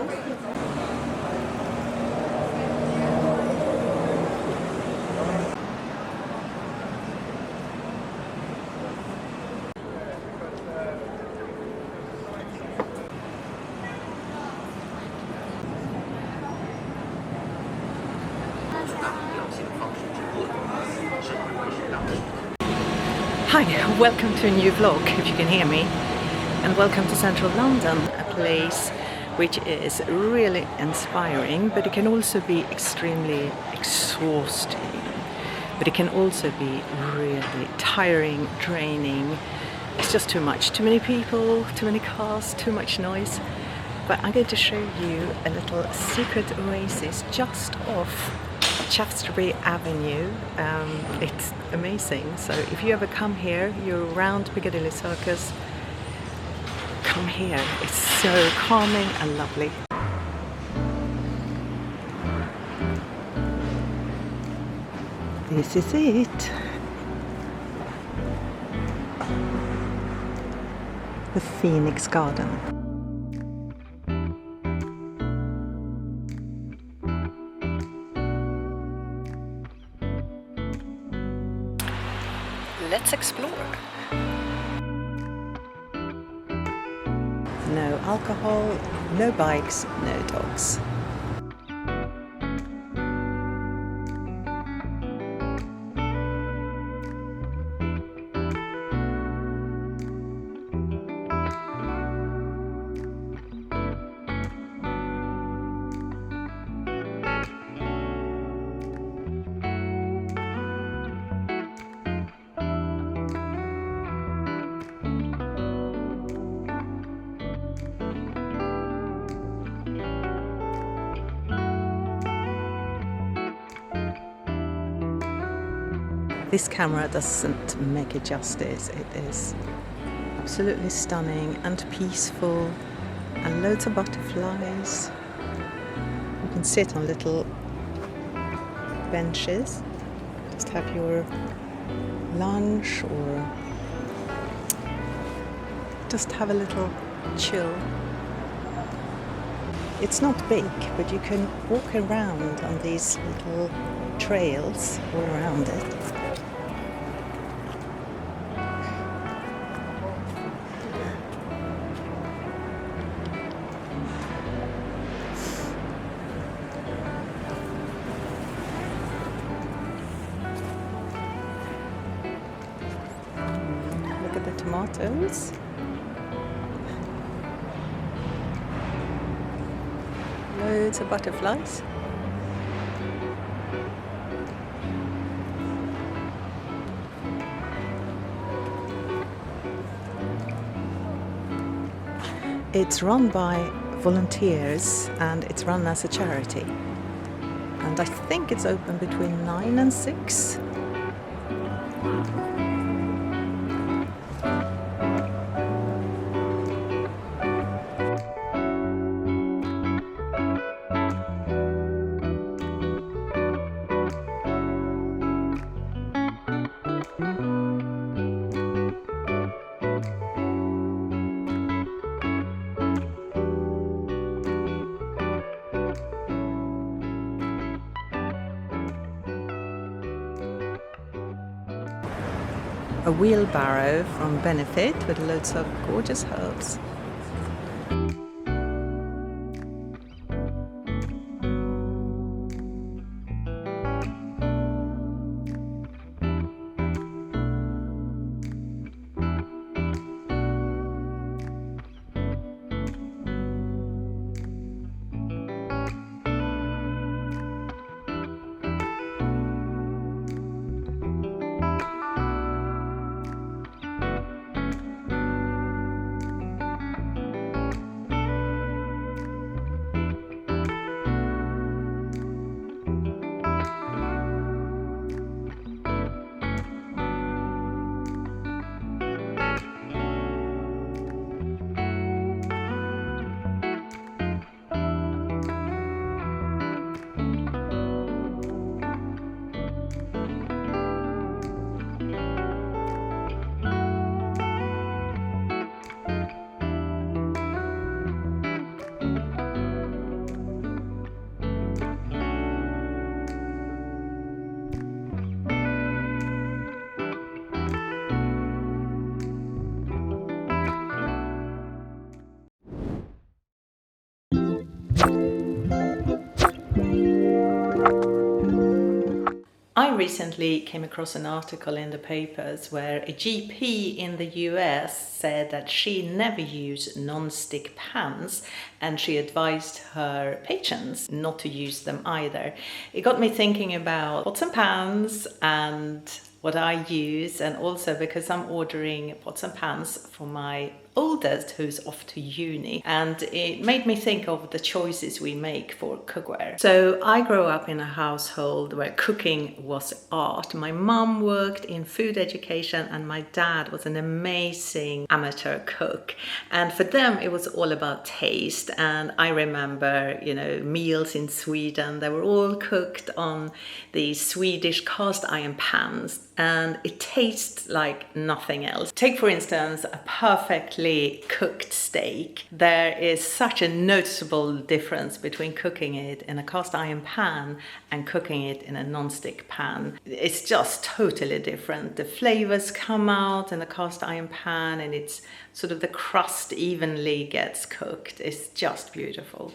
Hi, welcome to a new vlog, if you can hear me, and welcome to central London, a place which is really inspiring, but it can also be extremely exhausting, but it can also be really tiring, draining. It's just too much, too many people, too many cars, too much noise. But I'm going to show you a little secret oasis just off Shaftesbury Avenue. It's amazing. So if you ever come here, you're around Piccadilly Circus, come here. It's so calming and lovely. This is it. The Phoenix Garden. Let's explore. No alcohol, no bikes, no dogs. This camera doesn't make it justice. It is absolutely stunning and peaceful, and loads of butterflies. You can sit on little benches, just have your lunch or just have a little chill. It's not big, but you can walk around on these little trails all around it. Look at the tomatoes. Loads of butterflies. It's run by volunteers and it's run as a charity. And I think it's open between 9 and 6. A wheelbarrow from Benefit with loads of gorgeous herbs. I recently came across an article in the papers where a GP in the US said that she never used non-stick pans and she advised her patients not to use them either. It got me thinking about pots and pans and what I use, and also because I'm ordering pots and pans for my oldest who's off to uni, and it made me think of the choices we make for cookware. So I grew up in a household where cooking was art. My mum worked in food education and my dad was an amazing amateur cook, and for them it was all about taste. And I remember, you know, meals in Sweden, they were all cooked on these Swedish cast iron pans, and it tastes like nothing else. Take for instance a perfectly cooked steak. There is such a noticeable difference between cooking it in a cast iron pan and cooking it in a non-stick pan. It's just totally different. The flavors come out in a cast iron pan and it's sort of the crust evenly gets cooked. It's just beautiful.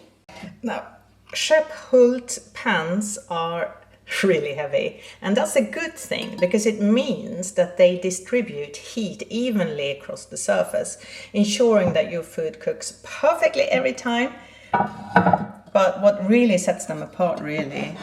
Now, Skeppshult pans are really heavy, and that's a good thing because it means that they distribute heat evenly across the surface, ensuring that your food cooks perfectly every time. But what really sets them apart really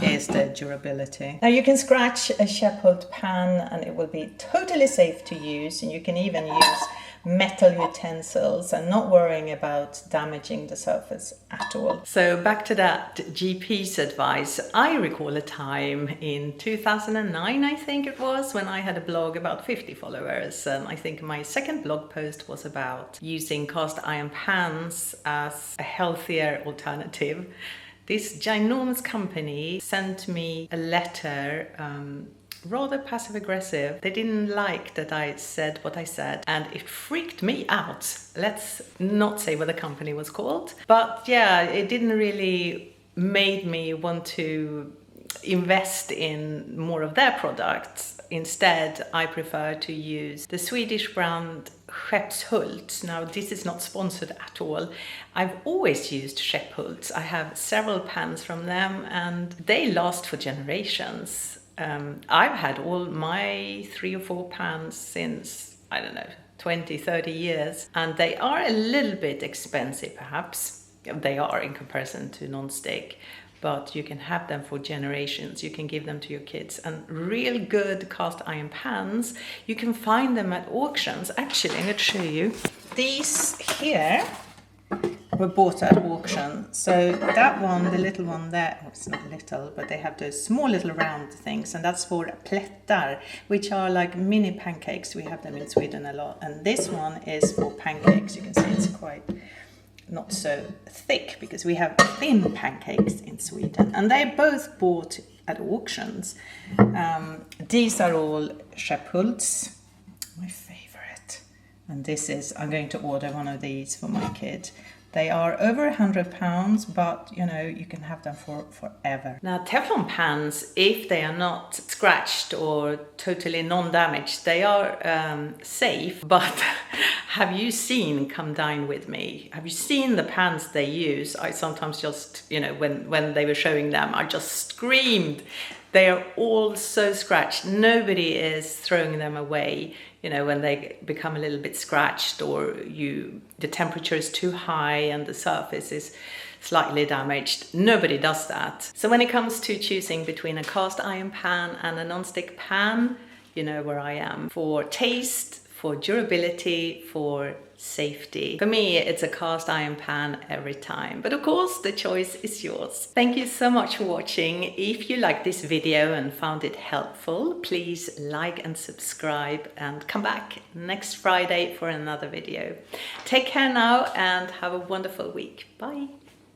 is their durability. Now you can scratch a Skeppshult pan and it will be totally safe to use, and you can even use metal utensils and not worrying about damaging the surface at all. So back to that GP's advice. I recall a time in 2009, I think it was, when I had a blog about 50 followers. I think my second blog post was about using cast iron pans as a healthier alternative. This ginormous company sent me a letter, rather passive aggressive. They didn't like that I said what I said, and it freaked me out. Let's not say what the company was called, but yeah, it didn't really made me want to invest in more of their products. Instead, I prefer to use the Swedish brand Skeppshult. Now, this is not sponsored at all. I've always used Skeppshult. I have several pans from them and they last for generations. I've had all my 3 or 4 pans since, I don't know, 20, 30 years, and they are a little bit expensive perhaps. They are in comparison to non-stick, but you can have them for generations. You can give them to your kids. And real good cast iron pans, you can find them at auctions. Actually, I'm going to show you. These here were bought at auction. So that one, the little one there, oh, it's not little, but they have those small little round things, and that's for plättar, which are like mini pancakes. We have them in Sweden a lot. And this one is for pancakes. You can see it's quite not so thick because we have thin pancakes in Sweden, and they both bought at auctions. These are all Skeppshults, my favorite, and this is, I'm going to order one of these for my kid. They are over £100, but you know, you can have them for forever. Now, Teflon pans, if they are not scratched or totally non-damaged, they are safe. But have you seen, come dine with me, have you seen the pans they use? I sometimes just, you know, when they were showing them, I just screamed. They are all so scratched. Nobody is throwing them away, you know, when they become a little bit scratched or the temperature is too high and the surface is slightly damaged. Nobody does that. So when it comes to choosing between a cast iron pan and a non-stick pan, you know where I am. For taste, for durability, for safety. For me, it's a cast iron pan every time. But of course, the choice is yours. Thank you so much for watching. If you liked this video and found it helpful, please like and subscribe and come back next Friday for another video. Take care now and have a wonderful week. Bye.